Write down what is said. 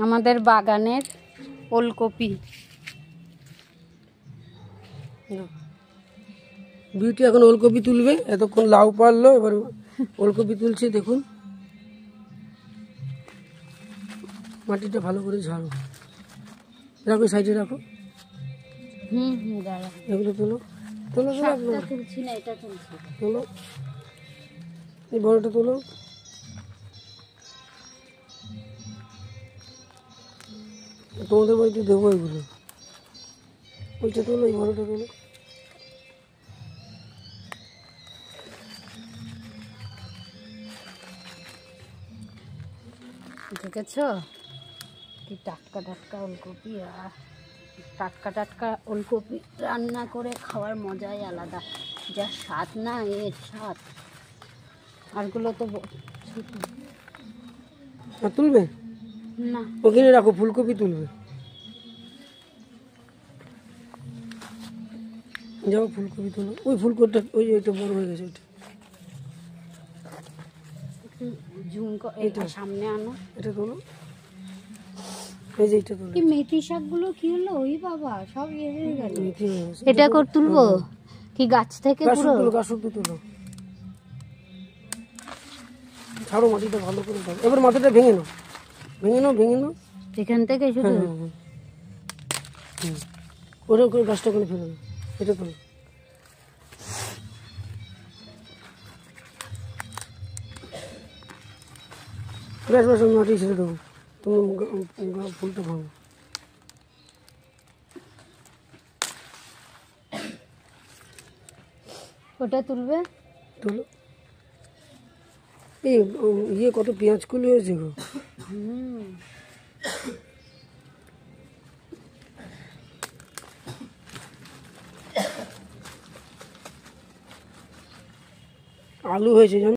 আমাদের বাগানের ওলকপি। বিউটি এখন ওলকপি তুলবে, এতক্ষণ লাউ পারলো, এবার ওলকপি তুলছে। দেখুন মাটিটা ভালো করে ঝাড়ো, রাখো সাইডে রাখো। দাঁড়া, এগুলো তোলো তোলো তুলছি না, এটা তুলছি। তোলো, এই বড়টা তোলো। তোমাদের বাড়িতে দেবো এগুলো। ওইটা তোলো, এই বড়টা তোলো। দেখেছো কি টাটকা টাটকা ওলকপি, আর টাটকা টাটকা ওলকপি রান্না করে খাওয়ার মজাই আলাদা। যা স্বাদ না, এর স্বাদ। আরগুলো তো ছোট। আর তুলবে না, ওখানে রাখো, ফুলকপি তুলবে। যাও ফুলকপি তোলো, ওই ফুলকপিটা ওই ওইটা বড় হয়ে গেছে, ওইটা ঝুম এটা সামনে আনো। এটা তোলো, এই যে এটা তোলো। কি মেথি শাকগুলো কি হলো? ওই বাবা, সব ইয়ে হয়ে গেল। মেথি হয়ে গেছে। এটা কর তুলবো কি গাছ থেকে? পুরো গাছ শুদ্ধ তোলো, ছাড়ো মাটিটা ভালো করে দাও। এবার মাথাটা ভেঙে নাও, ভেঙে নাও, ভেঙে নাও এখান থেকে শুধু। ওটা করে গাছটা করে ফেলে নাও, এটা তোলো। ব্যাস ব্যাস, আমি মাটি ছেড়ে দেবো, তুমি ফুলটা ভাঙো। ওটা তুলবে, তোলো। এই ইয়ে কত পেঁয়াজ কুলি হয়েছে গো। আলু হয়েছে জানো।